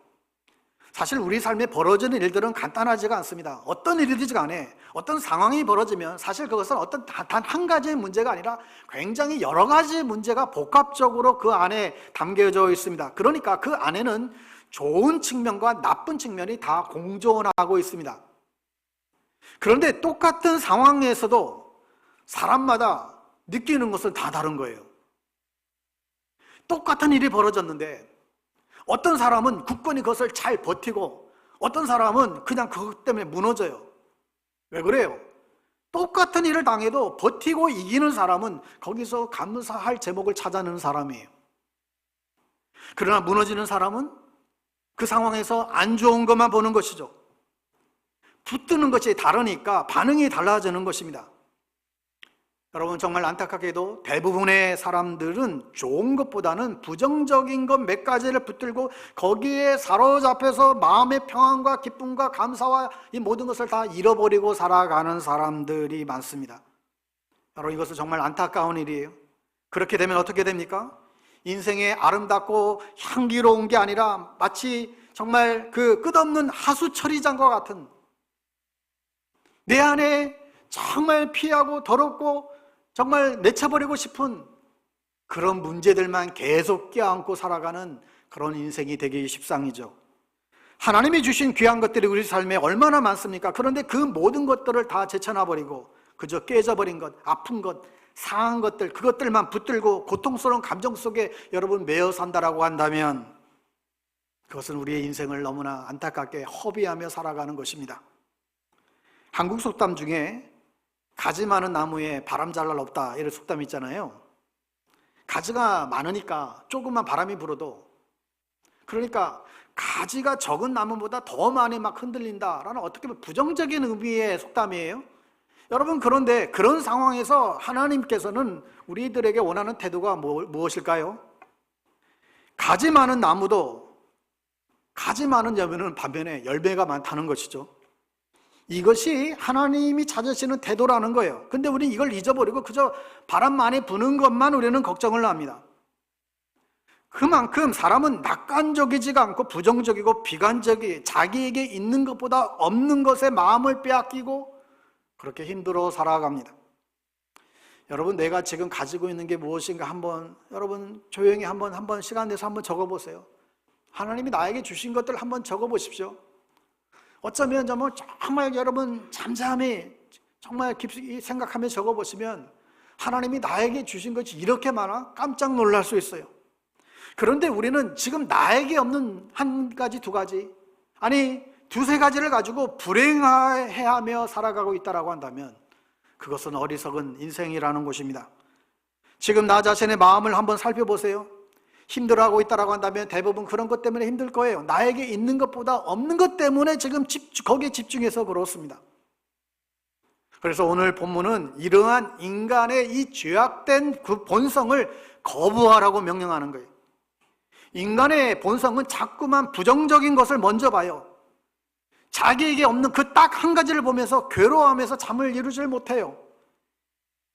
사실 우리 삶에 벌어지는 일들은 간단하지가 않습니다. 어떤 일이든지 간에 어떤 상황이 벌어지면 사실 그것은 어떤 단 한 가지의 문제가 아니라 굉장히 여러 가지 문제가 복합적으로 그 안에 담겨져 있습니다. 그러니까 그 안에는 좋은 측면과 나쁜 측면이 다 공존하고 있습니다. 그런데 똑같은 상황에서도 사람마다 느끼는 것은 다 다른 거예요. 똑같은 일이 벌어졌는데 어떤 사람은 굳건히 그것을 잘 버티고 어떤 사람은 그냥 그것 때문에 무너져요. 왜 그래요? 똑같은 일을 당해도 버티고 이기는 사람은 거기서 감사할 제목을 찾아내는 사람이에요. 그러나 무너지는 사람은 그 상황에서 안 좋은 것만 보는 것이죠. 붙드는 것이 다르니까 반응이 달라지는 것입니다. 여러분, 정말 안타깝게도 대부분의 사람들은 좋은 것보다는 부정적인 것 몇 가지를 붙들고 거기에 사로잡혀서 마음의 평안과 기쁨과 감사와 이 모든 것을 다 잃어버리고 살아가는 사람들이 많습니다. 여러분, 이것은 정말 안타까운 일이에요. 그렇게 되면 어떻게 됩니까? 인생의 아름답고 향기로운 게 아니라 마치 정말 그 끝없는 하수처리장과 같은, 내 안에 정말 피하고 더럽고 정말 내쳐버리고 싶은 그런 문제들만 계속 껴안고 살아가는 그런 인생이 되기 십상이죠. 하나님이 주신 귀한 것들이 우리 삶에 얼마나 많습니까? 그런데 그 모든 것들을 다 제쳐놔버리고 그저 깨져버린 것, 아픈 것, 상한 것들, 그것들만 붙들고 고통스러운 감정 속에 여러분 매여 산다라고 한다면 그것은 우리의 인생을 너무나 안타깝게 허비하며 살아가는 것입니다. 한국 속담 중에 가지 많은 나무에 바람 잘 날 없다, 이런 속담이 있잖아요. 가지가 많으니까 조금만 바람이 불어도, 그러니까 가지가 적은 나무보다 더 많이 막 흔들린다라는 어떻게 보면 부정적인 의미의 속담이에요. 여러분, 그런데 그런 상황에서 하나님께서는 우리들에게 원하는 태도가 무엇일까요? 가지 많은 나무도 가지 많은 열매는 반면에 열매가 많다는 것이죠. 이것이 하나님이 찾으시는 태도라는 거예요. 근데 우리는 이걸 잊어버리고 그저 바람 많이 부는 것만 우리는 걱정을 합니다. 그만큼 사람은 낙관적이지가 않고 부정적이고 비관적이, 자기에게 있는 것보다 없는 것에 마음을 빼앗기고 그렇게 힘들어 살아갑니다. 여러분, 내가 지금 가지고 있는 게 무엇인가 한번 여러분 조용히 한번 시간 내서 한번 적어보세요. 하나님이 나에게 주신 것들 한번 적어보십시오. 어쩌면 정말 여러분 잠잠히 정말 깊이 생각하며 적어보시면 하나님이 나에게 주신 것이 이렇게 많아 깜짝 놀랄 수 있어요. 그런데 우리는 지금 나에게 없는 한 가지, 두 가지, 아니 두세 가지를 가지고 불행해하며 살아가고 있다고 한다면 그것은 어리석은 인생이라는 것입니다. 지금 나 자신의 마음을 한번 살펴보세요. 힘들어하고 있다고 한다면 대부분 그런 것 때문에 힘들 거예요. 나에게 있는 것보다 없는 것 때문에 지금 거기에 집중해서 그렇습니다. 그래서 오늘 본문은 이러한 인간의 이 죄악된 그 본성을 거부하라고 명령하는 거예요. 인간의 본성은 자꾸만 부정적인 것을 먼저 봐요. 자기에게 없는 그 딱 한 가지를 보면서 괴로워하면서 잠을 이루질 못해요.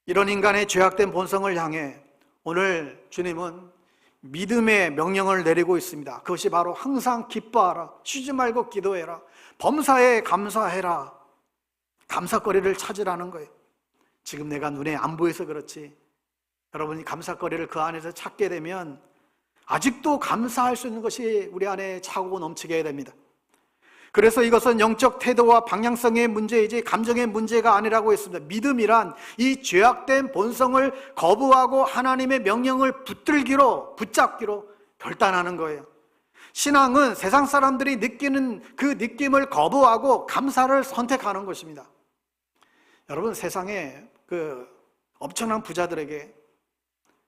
이런 인간의 죄악된 본성을 향해 오늘 주님은 믿음의 명령을 내리고 있습니다. 그것이 바로 항상 기뻐하라, 쉬지 말고 기도해라, 범사에 감사해라, 감사거리를 찾으라는 거예요. 지금 내가 눈에 안 보여서 그렇지 여러분이 감사거리를 그 안에서 찾게 되면 아직도 감사할 수 있는 것이 우리 안에 차고 넘치게 됩니다. 그래서 이것은 영적 태도와 방향성의 문제이지 감정의 문제가 아니라고 했습니다. 믿음이란 이 죄악된 본성을 거부하고 하나님의 명령을 붙잡기로 결단하는 거예요. 신앙은 세상 사람들이 느끼는 그 느낌을 거부하고 감사를 선택하는 것입니다. 여러분, 세상에 그 엄청난 부자들에게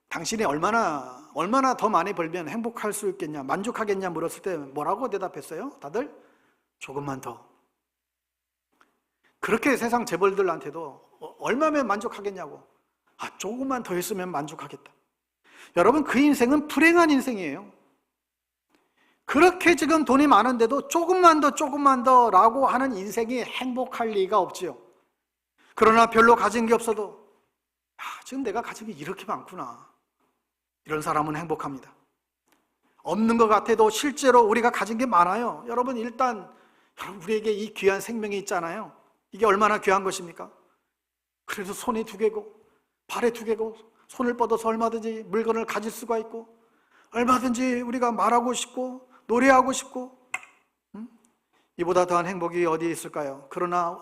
당신이 얼마나 더 많이 벌면 행복할 수 있겠냐, 만족하겠냐 물었을 때 뭐라고 대답했어요? 다들? 조금만 더. 그렇게 세상 재벌들한테도 얼마면 만족하겠냐고. 조금만 더 했으면 만족하겠다. 여러분, 그 인생은 불행한 인생이에요. 그렇게 지금 돈이 많은데도 조금만 더 라고 하는 인생이 행복할 리가 없지요. 그러나 별로 가진 게 없어도 지금 내가 가진 게 이렇게 많구나, 이런 사람은 행복합니다. 없는 것 같아도 실제로 우리가 가진 게 많아요. 여러분, 일단 우리에게 이 귀한 생명이 있잖아요. 이게 얼마나 귀한 것입니까? 그래서 손이 두 개고 발에 두 개고 손을 뻗어서 얼마든지 물건을 가질 수가 있고 얼마든지 우리가 말하고 싶고 노래하고 싶고 이보다 더한 행복이 어디에 있을까요? 그러나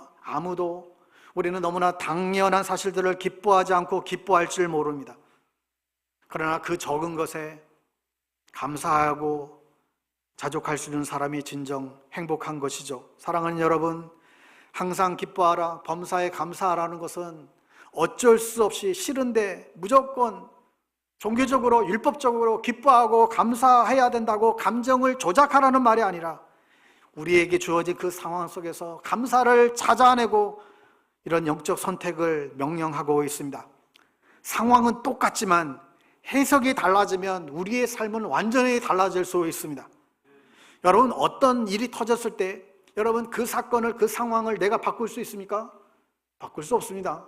우리는 너무나 당연한 사실들을 기뻐하지 않고 기뻐할 줄 모릅니다. 그러나 그 적은 것에 감사하고 자족할 수 있는 사람이 진정 행복한 것이죠. 사랑하는 여러분, 항상 기뻐하라, 범사에 감사하라는 것은 어쩔 수 없이 싫은데 무조건 종교적으로 율법적으로 기뻐하고 감사해야 된다고 감정을 조작하라는 말이 아니라 우리에게 주어진 그 상황 속에서 감사를 찾아내고 이런 영적 선택을 명령하고 있습니다. 상황은 똑같지만 해석이 달라지면 우리의 삶은 완전히 달라질 수 있습니다. 여러분, 어떤 일이 터졌을 때 여러분 그 사건을, 그 상황을 내가 바꿀 수 있습니까? 바꿀 수 없습니다.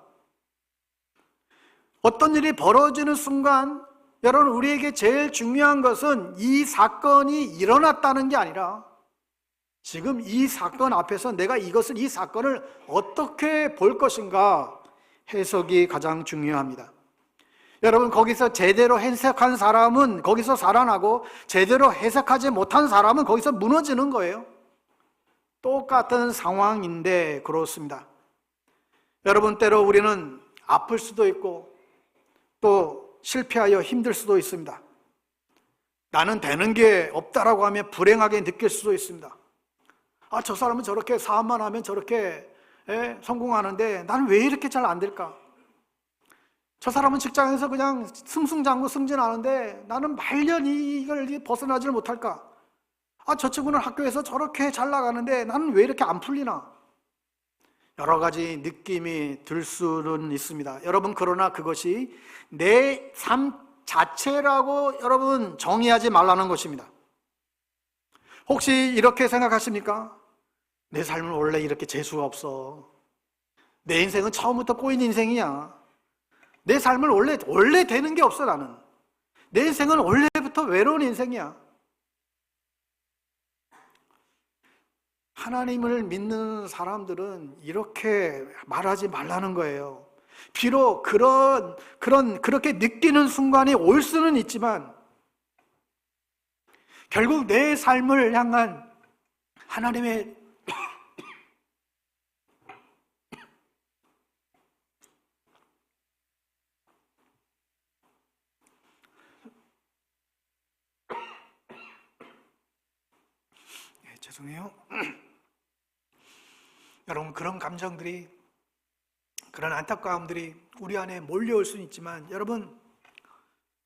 어떤 일이 벌어지는 순간 여러분, 우리에게 제일 중요한 것은 이 사건이 일어났다는 게 아니라 지금 이 사건 앞에서 내가 이 사건을 어떻게 볼 것인가, 해석이 가장 중요합니다. 여러분, 거기서 제대로 해석한 사람은 거기서 살아나고 제대로 해석하지 못한 사람은 거기서 무너지는 거예요. 똑같은 상황인데 그렇습니다. 여러분, 때로 우리는 아플 수도 있고 또 실패하여 힘들 수도 있습니다. 나는 되는 게 없다라고 하면 불행하게 느낄 수도 있습니다. 저 사람은 저렇게 사업만 하면 저렇게 성공하는데 나는 왜 이렇게 잘 안 될까? 저 사람은 직장에서 그냥 승승장구 승진하는데 나는 말년이 이걸 벗어나지를 못할까? 저 친구는 학교에서 저렇게 잘 나가는데 나는 왜 이렇게 안 풀리나? 여러 가지 느낌이 들 수는 있습니다. 여러분, 그러나 그것이 내 삶 자체라고 여러분 정의하지 말라는 것입니다. 혹시 이렇게 생각하십니까? 내 삶은 원래 이렇게 재수가 없어. 내 인생은 처음부터 꼬인 인생이야. 내 삶은 원래 되는 게 없어. 나는 내 인생은 원래부터 외로운 인생이야. 하나님을 믿는 사람들은 이렇게 말하지 말라는 거예요. 비록 그렇게 느끼는 순간이 올 수는 있지만 결국 내 삶을 향한 하나님의 죄송해요. 여러분, 그런 감정들이, 그런 안타까움들이 우리 안에 몰려올 수는 있지만 여러분,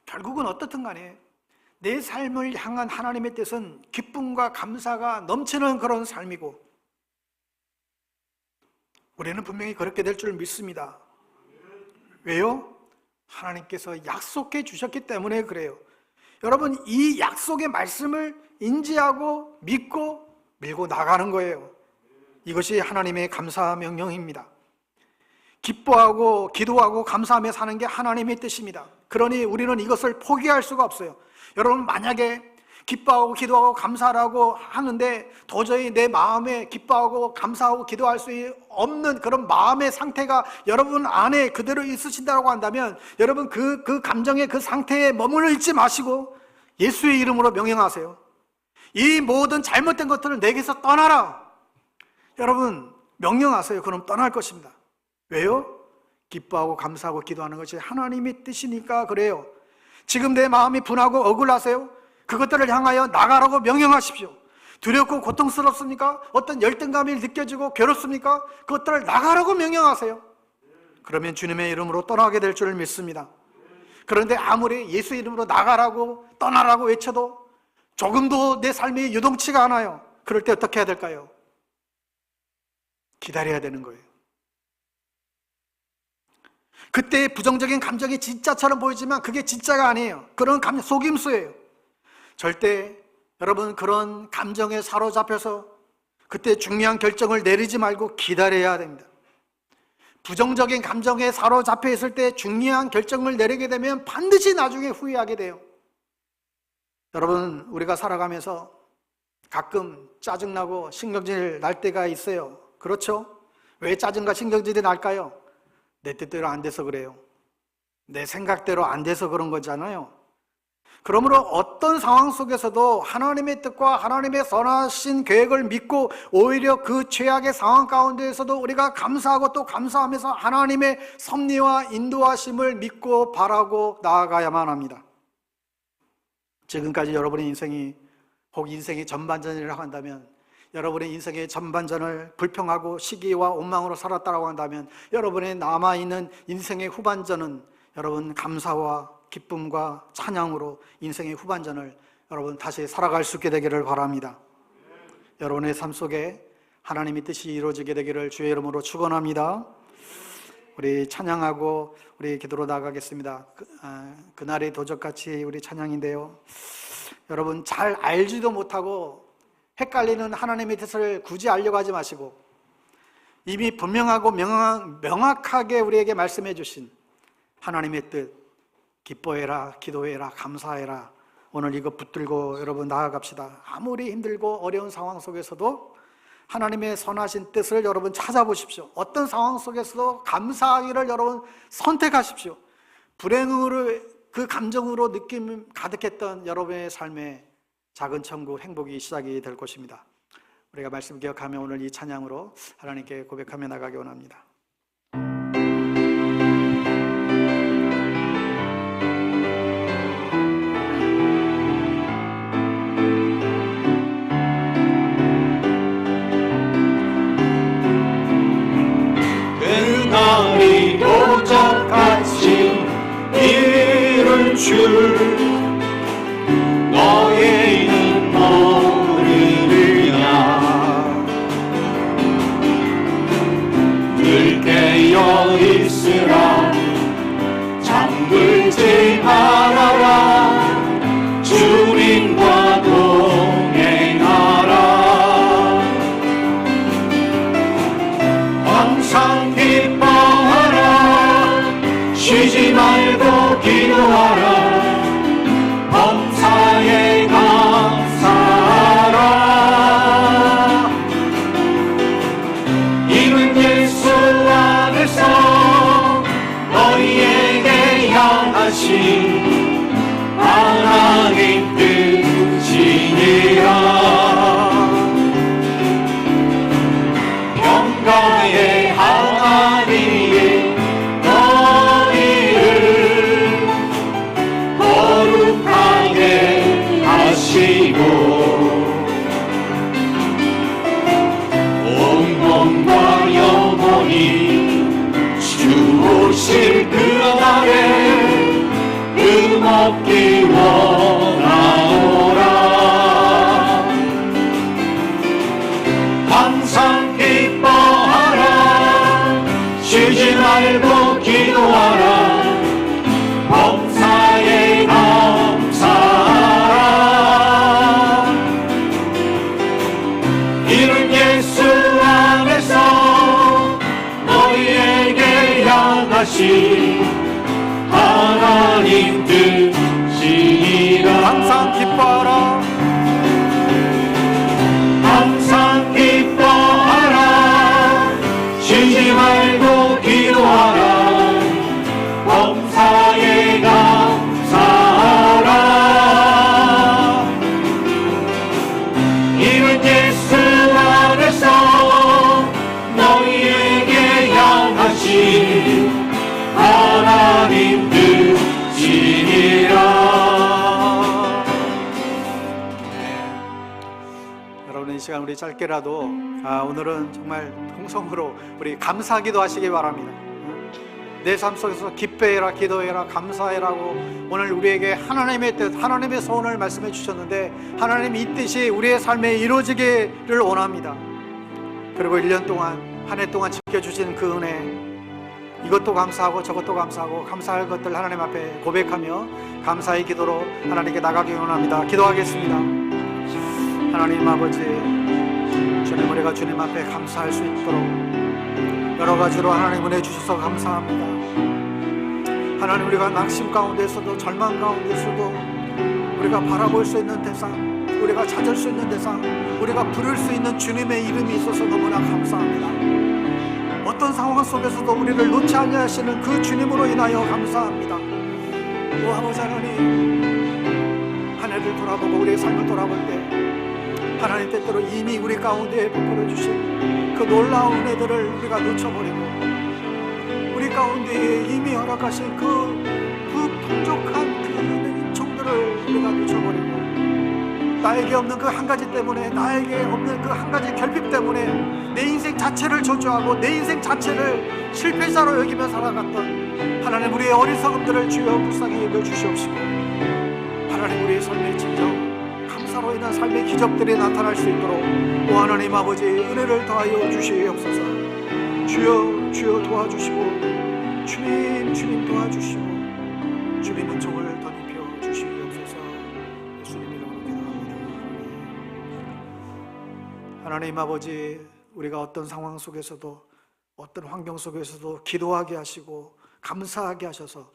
결국은 어떻든 간에 내 삶을 향한 하나님의 뜻은 기쁨과 감사가 넘치는 그런 삶이고 우리는 분명히 그렇게 될 줄 믿습니다. 왜요? 하나님께서 약속해 주셨기 때문에 그래요. 여러분, 이 약속의 말씀을 인지하고 믿고 밀고 나가는 거예요. 이것이 하나님의 감사 명령입니다. 기뻐하고 기도하고 감사하며 사는 게 하나님의 뜻입니다. 그러니 우리는 이것을 포기할 수가 없어요. 여러분, 만약에 기뻐하고 기도하고 감사하라고 하는데 도저히 내 마음에 기뻐하고 감사하고 기도할 수 없는 그런 마음의 상태가 여러분 안에 그대로 있으신다고 한다면 여러분 그 감정의 그 상태에 머물러 있지 마시고 예수의 이름으로 명령하세요. 이 모든 잘못된 것들을 내게서 떠나라. 여러분, 명령하세요. 그럼 떠날 것입니다. 왜요? 기뻐하고 감사하고 기도하는 것이 하나님의 뜻이니까 그래요. 지금 내 마음이 분하고 억울하세요? 그것들을 향하여 나가라고 명령하십시오. 두렵고 고통스럽습니까? 어떤 열등감이 느껴지고 괴롭습니까? 그것들을 나가라고 명령하세요. 그러면 주님의 이름으로 떠나게 될 줄 믿습니다. 그런데 아무리 예수 이름으로 나가라고 떠나라고 외쳐도 조금도 내 삶이 유동치가 않아요. 그럴 때 어떻게 해야 될까요? 기다려야 되는 거예요. 그때 부정적인 감정이 진짜처럼 보이지만 그게 진짜가 아니에요. 그런 속임수예요. 절대 여러분 그런 감정에 사로잡혀서 그때 중요한 결정을 내리지 말고 기다려야 됩니다. 부정적인 감정에 사로잡혀 있을 때 중요한 결정을 내리게 되면 반드시 나중에 후회하게 돼요. 여러분, 우리가 살아가면서 가끔 짜증나고 신경질 날 때가 있어요. 그렇죠? 왜 짜증과 신경질이 날까요? 내 뜻대로 안 돼서 그래요. 내 생각대로 안 돼서 그런 거잖아요. 그러므로 어떤 상황 속에서도 하나님의 뜻과 하나님의 선하신 계획을 믿고 오히려 그 최악의 상황 가운데에서도 우리가 감사하고 또 감사하면서 하나님의 섭리와 인도하심을 믿고 바라고 나아가야만 합니다. 지금까지 여러분의 인생이 혹 인생의 전반전이라고 한다면, 여러분의 인생의 전반전을 불평하고 시기와 원망으로 살았다고 한다면, 여러분의 남아있는 인생의 후반전은 여러분 감사와 기쁨과 찬양으로 인생의 후반전을 여러분 다시 살아갈 수 있게 되기를 바랍니다. 여러분의 삶 속에 하나님의 뜻이 이루어지게 되기를 주의 이름으로 축원합니다. 우리 찬양하고 우리 기도로 나가겠습니다. 그날의 도적같이 우리 찬양인데요, 여러분 잘 알지도 못하고 헷갈리는 하나님의 뜻을 굳이 알려고 하지 마시고, 이미 분명하고 명확하게 우리에게 말씀해 주신 하나님의 뜻, 기뻐해라, 기도해라, 감사해라, 오늘 이거 붙들고 여러분 나아갑시다. 아무리 힘들고 어려운 상황 속에서도 하나님의 선하신 뜻을 여러분 찾아보십시오. 어떤 상황 속에서도 감사하기를 여러분 선택하십시오. 불행으로 그 감정으로 느낌 가득했던 여러분의 삶에 작은 천국, 행복이 시작이 될 것입니다. 우리가 말씀 기억하며 오늘 이 찬양으로 하나님께 고백하며 나가기 원합니다. 그날이 도적같이 이룰 줄 너희는 모르느냐. 늘 깨어 있으라, 잠들지 말아라, 주님과 동행하라. 항상 기뻐하라, 쉬지 말고 기도하라, 범사에 감사하라. 이는 예수 안에서 너희에게 향하신 하나님 뜻이니라. 평강의 하나님이 너희를 거룩하게 하시고 온 몸과 영혼이 주 오실 그날에 금없기 원하노라. 항상 기뻐하라, 쉬지 말고 기도하라, 범사에 감사하라. 이는 예수 안에서 너희에게 향하신 하나님 뜻이니라. 항상 기뻐하라, 항상 기뻐하라, 쉬지 말고 기도하라, 범사에 감사하라. 이는 예수 안에서 너희에게 향하신 하나님 뜻이니라. 여러분 이 시간 우리 짧게라도 오늘은 정말 통성으로 우리 감사기도 하시기 바랍니다. 내 삶 속에서 기뻐해라, 기도해라, 감사해라고 오늘 우리에게 하나님의 뜻, 하나님의 소원을 말씀해 주셨는데, 하나님 이 뜻이 우리의 삶에 이루어지기를 원합니다. 그리고 1년 동안, 한 해 동안 지켜주신 그 은혜, 이것도 감사하고 저것도 감사하고 감사할 것들 하나님 앞에 고백하며 감사의 기도로 하나님께 나가기 원합니다. 기도하겠습니다. 하나님 아버지, 주님, 우리가 주님 앞에 감사할 수 있도록 여러 가지로 하나님 은혜 주셔서 감사합니다. 하나님, 우리가 낙심 가운데서도 절망 가운데서도 우리가 바라볼 수 있는 대상, 우리가 찾을 수 있는 대상, 우리가 부를 수 있는 주님의 이름이 있어서 너무나 감사합니다. 어떤 상황 속에서도 우리를 놓지 아니하시는 그 주님으로 인하여 감사합니다. 오 아버지 하나님, 한 해를 돌아보고 우리의 삶을 돌아볼 때 하나님 때때로 이미 우리 가운데 베풀어 주신 그 놀라운 은혜들을 우리가 놓쳐버리고, 우리 가운데 이미 허락하신 그 풍족한 그 은총들을 이유를 우리가 놓쳐버리고 나에게 없는 그 한 가지 때문에, 나에게 없는 그 한 가지 결핍 때문에 내 인생 자체를 저주하고 내 인생 자체를 실패자로 여기며 살아갔던 하나님, 우리의 어리석음들을 주여 불쌍히 여겨 주시옵시고, 하나님 우리의 삶의 진정 감사로 인한 삶의 기적들이 나타날 수 있도록 오 하나님 아버지 은혜를 더하여 주시옵소서. 주여, 주여 도와주시고, 주님, 주님 도와주시고, 주님 은총을 덧입혀 주시옵소서. 예수님 이름으로 기도합니다. 하나님 아버지, 우리가 어떤 상황 속에서도, 어떤 환경 속에서도 기도하게 하시고 감사하게 하셔서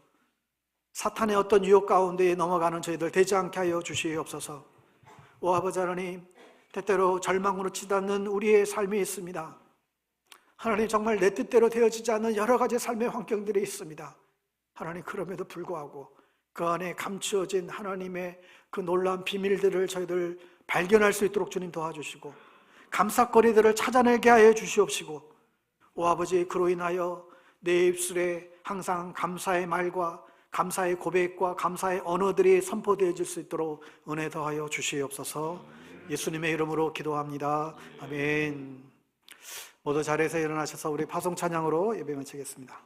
사탄의 어떤 유혹 가운데에 넘어가는 저희들 되지 않게 하여 주시옵소서. 오 아버지 하나님, 때때로 절망으로 치닫는 우리의 삶이 있습니다. 하나님, 정말 내 뜻대로 되어지지 않는 여러 가지 삶의 환경들이 있습니다. 하나님, 그럼에도 불구하고 그 안에 감추어진 하나님의 그 놀라운 비밀들을 저희들 발견할 수 있도록 주님 도와주시고, 감사거리들을 찾아내게 하여 주시옵시고, 오 아버지, 그로 인하여 내 입술에 항상 감사의 말과 감사의 고백과 감사의 언어들이 선포되어질 수 있도록 은혜 더하여 주시옵소서. 예수님의 이름으로 기도합니다. 아멘. 모두 자리에서 일어나셔서 우리 파송 찬양으로 예배 마치겠습니다.